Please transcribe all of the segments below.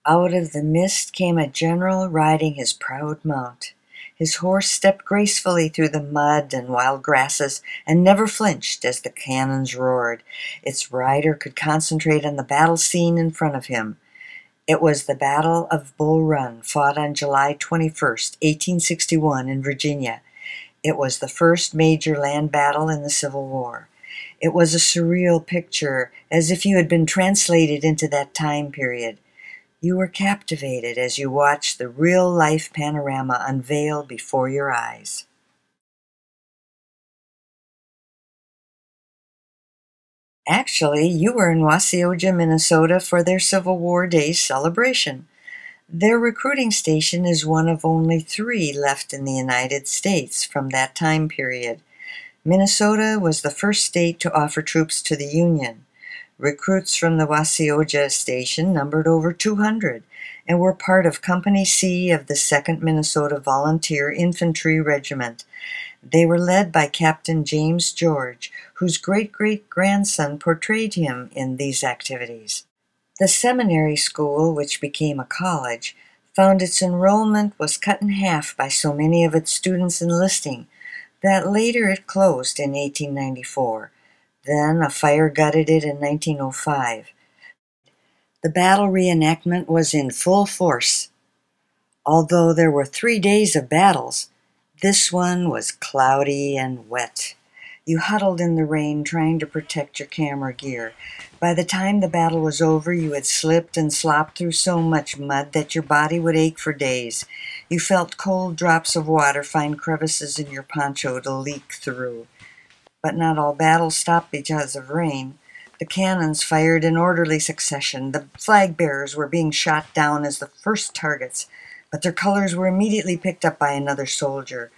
Out of the mist came a general riding his proud mount. His horse stepped gracefully through the mud and wild grasses and never flinched as the cannons roared. Its rider could concentrate on the battle scene in front of him. It was the Battle of Bull Run, fought on July 21st, 1861 in Virginia. It was the first major land battle in the Civil War. It was a surreal picture, as if you had been translated into that time period. You were captivated as you watched the real-life panorama unveil before your eyes. Actually, you were in Wasioja, Minnesota for their Civil War Day celebration. Their recruiting station is one of only 3 left in the United States from that time period. Minnesota was the first state to offer troops to the Union. Recruits from the Wasioja station numbered over 200 and were part of Company C of the 2nd Minnesota Volunteer Infantry Regiment. They were led by Captain James George, whose great-great-grandson portrayed him in these activities. The seminary school, which became a college, found its enrollment was cut in half by so many of its students enlisting that later it closed in 1894. Then a fire gutted it in 1905. The battle reenactment was in full force. Although there were 3 days of battles, this one was cloudy and wet. You huddled in the rain trying to protect your camera gear. By the time the battle was over, you had slipped and slopped through so much mud that your body would ache for days. You felt cold drops of water find crevices in your poncho to leak through. But not all battles stopped because of rain. The cannons fired in orderly succession. The flag bearers were being shot down as the first targets, but their colors were immediately picked up by another soldier.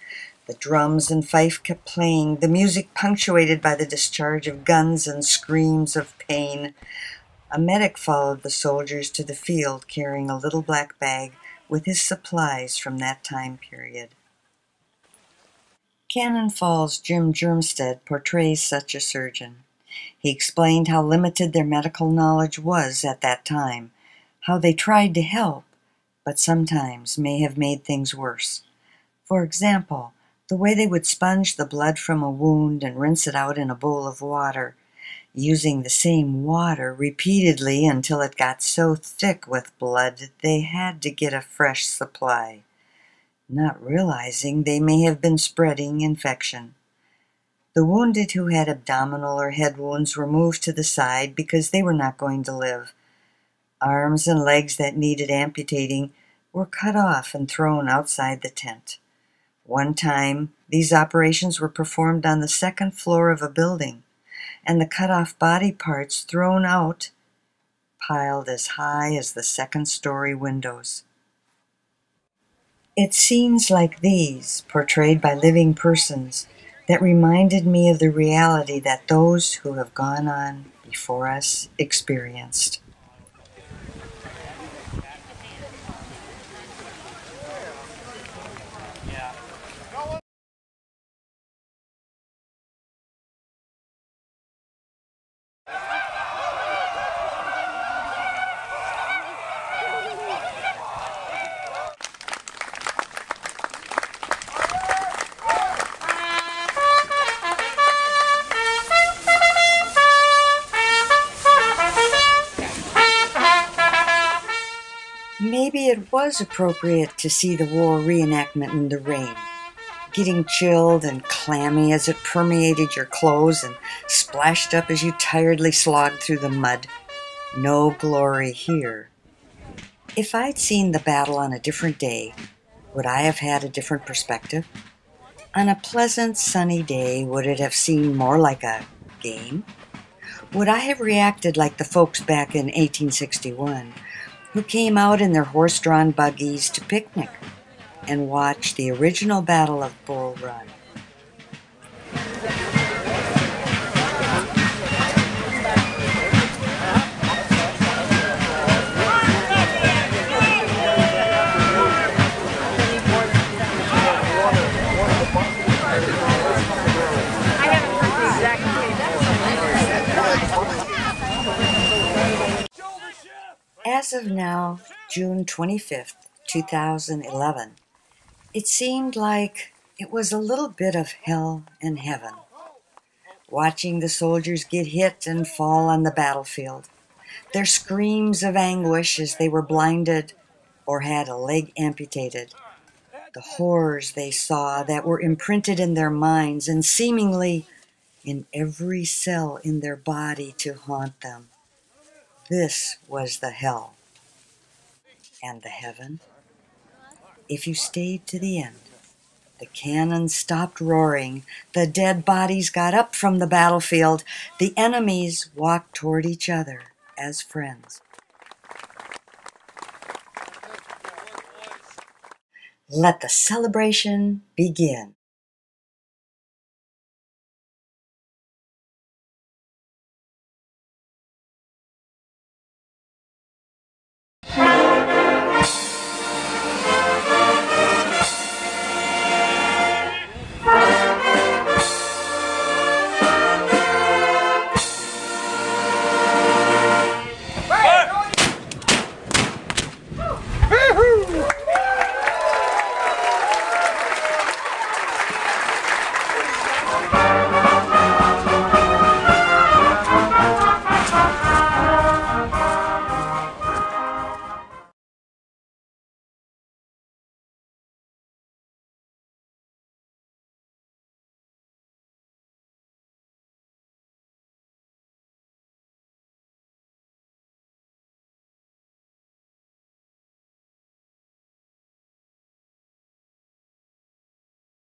The drums and fife kept playing, the music punctuated by the discharge of guns and screams of pain. A medic followed the soldiers to the field carrying a little black bag with his supplies from that time period. Cannon Falls' Jim Germstead portrays such a surgeon. He explained how limited their medical knowledge was at that time, how they tried to help, but sometimes may have made things worse. For example, the way they would sponge the blood from a wound and rinse it out in a bowl of water, using the same water repeatedly until it got so thick with blood they had to get a fresh supply, not realizing they may have been spreading infection. The wounded who had abdominal or head wounds were moved to the side because they were not going to live. Arms and legs that needed amputating were cut off and thrown outside the tent. One time, these operations were performed on the 2nd floor of a building, and the cut-off body parts thrown out piled as high as the 2nd-story windows. It's scenes like these, portrayed by living persons, that reminded me of the reality that those who have gone on before us experienced. Maybe it was appropriate to see the war reenactment in the rain, getting chilled and clammy as it permeated your clothes and splashed up as you tiredly slogged through the mud. No glory here. If I'd seen the battle on a different day, would I have had a different perspective? On a pleasant, sunny day, would it have seemed more like a game? Would I have reacted like the folks back in 1861, who came out in their horse-drawn buggies to picnic and watch the original Battle of Bull Run? As of now, June 25th, 2011. It seemed like it was a little bit of hell and heaven, watching the soldiers get hit and fall on the battlefield. Their screams of anguish as they were blinded or had a leg amputated. The horrors they saw that were imprinted in their minds and seemingly in every cell in their body to haunt them. This was the hell. And the heaven? If you stayed to the end, the cannons stopped roaring, the dead bodies got up from the battlefield, the enemies walked toward each other as friends. Let the celebration begin.